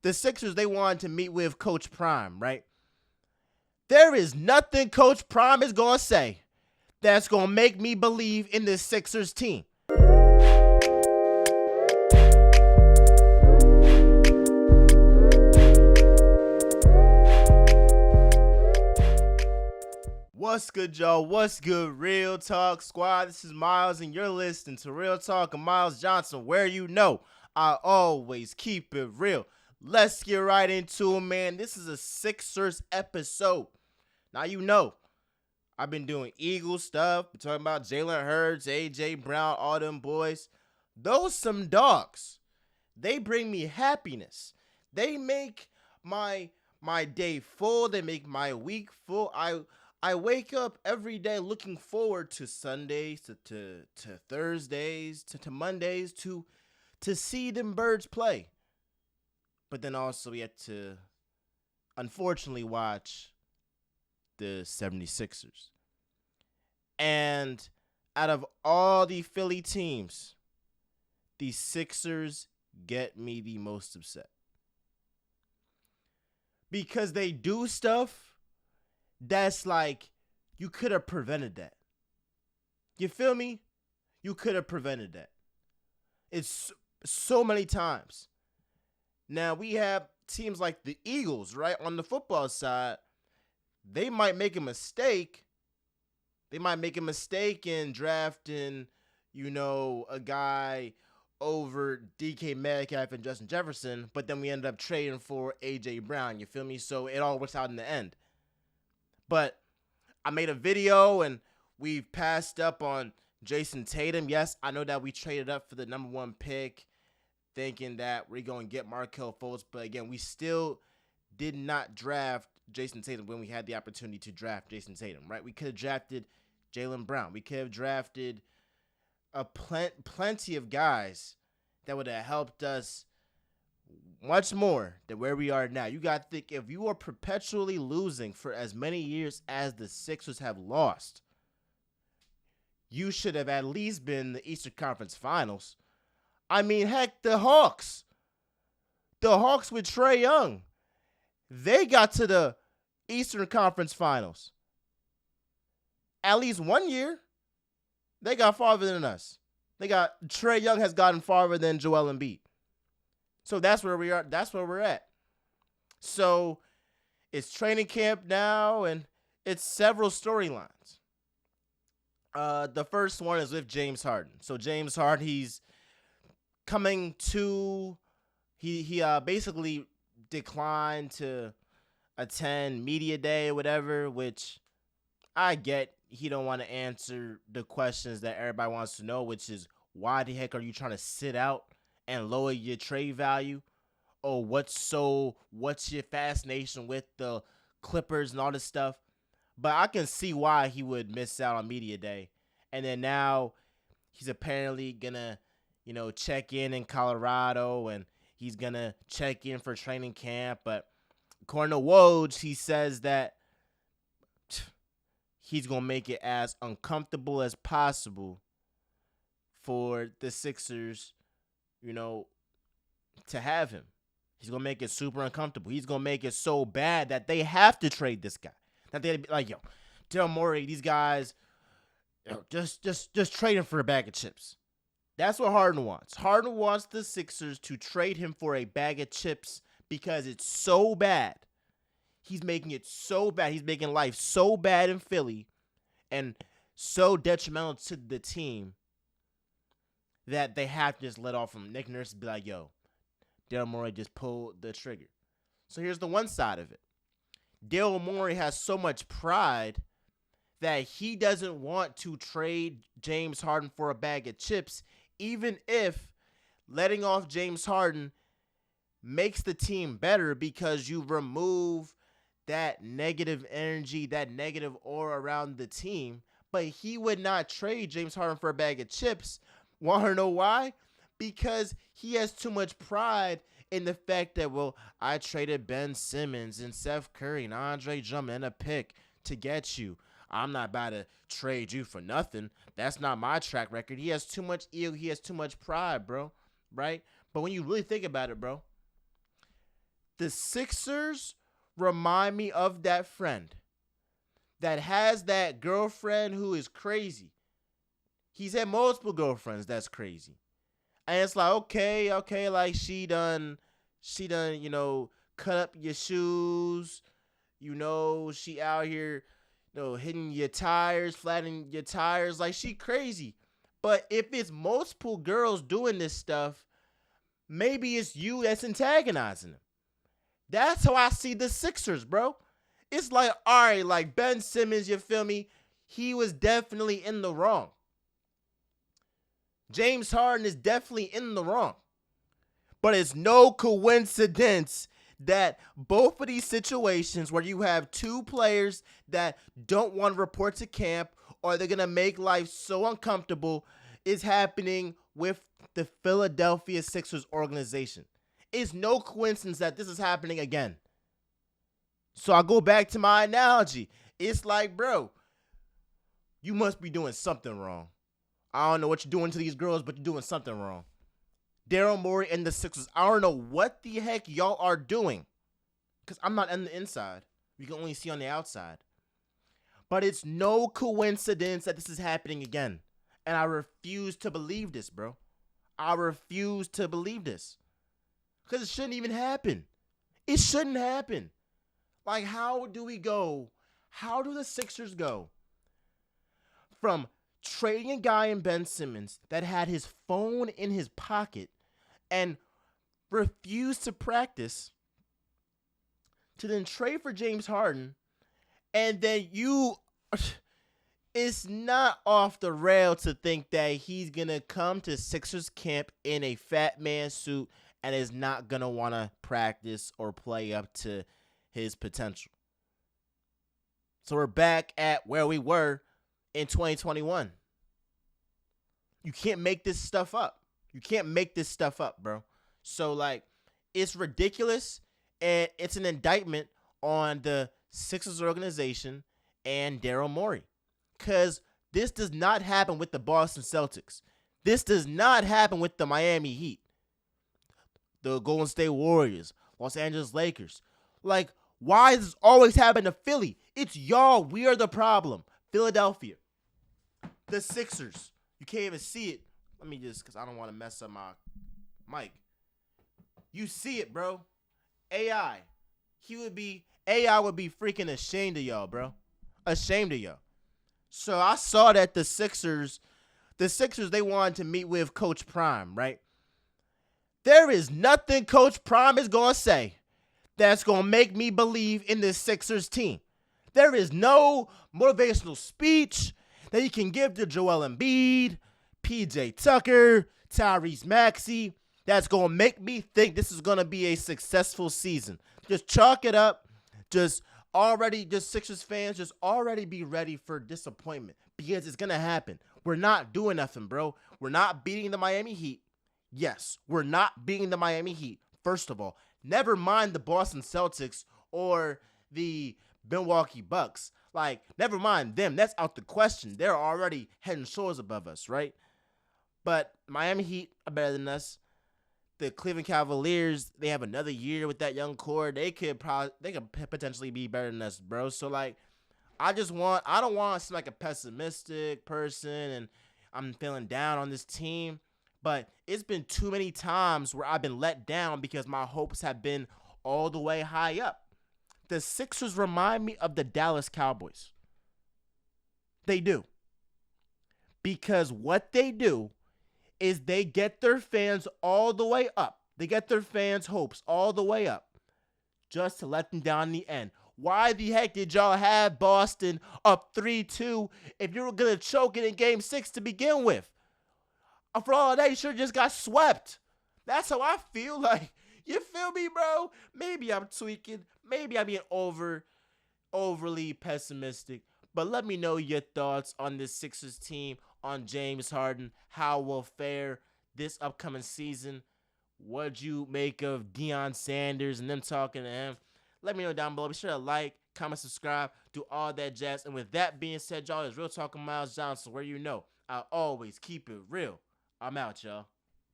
the Sixers, they wanted to meet with Coach Prime, right? There is nothing Coach Prime is going to say that's going to make me believe in this Sixers team. What's good, y'all? What's good, Real Talk Squad? This is Miles, and you're listening to Real Talk and Miles Johnson, where you know I always keep it real. Let's get right into it, man. This is a Sixers episode. Now, you know, I've been doing Eagles stuff. Been talking about Jalen Hurts, A.J. Brown, all them boys. Those some dogs. They bring me happiness. They make my day full. They make my week full. I wake up every day looking forward to Sundays, to Thursdays, to Mondays, to see them birds play. But then also we have to, unfortunately, watch the 76ers. And out of all the Philly teams, the Sixers get me the most upset. Because they do stuff that's like, you could have prevented that. You feel me? You could have prevented that. It's so many times. Now, we have teams like the Eagles, right? On the football side, they might make a mistake. They might make a mistake in drafting, a guy over DK Metcalf and Justin Jefferson, but then we end up trading for A.J. Brown. You feel me? So it all works out in the end. But I made a video and we've passed up on Jason Tatum. Yes, I know that we traded up for the number one pick thinking that we're going to get Markelle Fultz. But again, we still did not draft Jason Tatum when we had the opportunity to draft Jason Tatum, right? We could have drafted Jaylen Brown. We could have drafted plenty of guys that would have helped us much more than where we are now. You got to think, if you are perpetually losing for as many years as the Sixers have lost, you should have at least been in the Eastern Conference Finals. I mean, heck, the Hawks with Trae Young, they got to the Eastern Conference Finals. At least one year, they got farther than us. Trae Young has gotten farther than Joel Embiid. So that's where we are. That's where we're at. So it's training camp now, and it's several storylines. The first one is with James Harden. So James Harden, he's coming to. He basically declined to attend media day or whatever, which I get. He don't want to answer the questions that everybody wants to know, which is, why the heck are you trying to sit out and lower your trade value? Or what's your fascination with the Clippers and all this stuff? But I can see why he would miss out on media day. And then now he's apparently gonna, check in Colorado, and he's gonna check in for training camp. But according to Woj, he says that he's gonna make it as uncomfortable as possible for the Sixers, to have him. He's going to make it super uncomfortable. He's going to make it so bad that they have to trade this guy. That they'd be like, Daryl Morey, these guys, just trade him for a bag of chips. That's what Harden wants. Harden wants the Sixers to trade him for a bag of chips because it's so bad. He's making it so bad. He's making life so bad in Philly and so detrimental to the team that they have to just let off from Nick Nurse and be like, Daryl Morey just pulled the trigger. So here's the one side of it. Daryl Morey has so much pride that he doesn't want to trade James Harden for a bag of chips, even if letting off James Harden makes the team better because you remove that negative energy, that negative aura around the team. But he would not trade James Harden for a bag of chips. Want to know why? Because he has too much pride in the fact that, I traded Ben Simmons and Seth Curry and Andre Drummond and a pick to get you. I'm not about to trade you for nothing. That's not my track record. He has too much ego. He has too much pride, bro. Right? But when you really think about it, bro, The Sixers remind me of that friend that has that girlfriend who is crazy. He's had multiple girlfriends that's crazy. And it's like, okay, like she done, cut up your shoes. She out here, hitting your tires, flattening your tires. Like, she crazy. But if it's multiple girls doing this stuff, maybe it's you that's antagonizing them. That's how I see the Sixers, bro. It's like, all right, like Ben Simmons, you feel me? He was definitely in the wrong. James Harden is definitely in the wrong. But it's no coincidence that both of these situations where you have two players that don't want to report to camp or they're going to make life so uncomfortable is happening with the Philadelphia Sixers organization. It's no coincidence that this is happening again. So I go back to my analogy. It's like, bro, you must be doing something wrong. I don't know what you're doing to these girls, but you're doing something wrong. Daryl Morey and the Sixers, I don't know what the heck y'all are doing. Because I'm not on the inside. You can only see on the outside. But it's no coincidence that this is happening again. And I refuse to believe this, bro. I refuse to believe this. Because it shouldn't even happen. It shouldn't happen. Like, how do the Sixers go from trading a guy in Ben Simmons that had his phone in his pocket and refused to practice to then trade for James Harden, and then it's not off the rail to think that he's going to come to Sixers camp in a fat man suit and is not going to want to practice or play up to his potential. So we're back at where we were in 2021. You can't make this stuff up. You can't make this stuff up, bro. So, like, it's ridiculous, and it's an indictment on the Sixers organization and Daryl Morey. Because this does not happen with the Boston Celtics. This does not happen with the Miami Heat, the Golden State Warriors, Los Angeles Lakers. Like, why does this always happen to Philly? It's y'all. We are the problem. Philadelphia. The Sixers. You can't even see it. Let me just, because I don't want to mess up my mic. You see it, bro. AI would be freaking ashamed of y'all, bro. Ashamed of y'all. So I saw that the Sixers, they wanted to meet with Coach Prime, right? There is nothing Coach Prime is going to say that's going to make me believe in this Sixers team. There is no motivational speech that you can give to Joel Embiid, PJ Tucker, Tyrese Maxey that's going to make me think this is going to be a successful season. Just chalk it up. Just Sixers fans, just already be ready for disappointment because it's going to happen. We're not doing nothing, bro. We're not beating the Miami Heat. Yes, we're not beating the Miami Heat, first of all. Never mind the Boston Celtics or the Milwaukee Bucks. Like, never mind them. That's out the question. They're already head and shoulders above us, right? But Miami Heat are better than us. The Cleveland Cavaliers, they have another year with that young core. They could potentially be better than us, bro. So, like, I don't want to seem like a pessimistic person and I'm feeling down on this team. But it's been too many times where I've been let down because my hopes have been all the way high up. The Sixers remind me of the Dallas Cowboys. They do. Because what they do is they get their fans all the way up. They get their fans' hopes all the way up just to let them down in the end. Why the heck did y'all have Boston up 3-2 if you were going to choke it in Game 6 to begin with? For all of that, you should have just got swept. That's how I feel. Like, you feel me, bro? Maybe I'm tweaking. Maybe I'm being overly pessimistic. But let me know your thoughts on this Sixers team, on James Harden, how we'll fare this upcoming season. What'd you make of Deion Sanders and them talking to him? Let me know down below. Be sure to like, comment, subscribe, do all that jazz. And with that being said, y'all, it's Real Talking Miles Johnson, where you know I always keep it real. I'm out, y'all.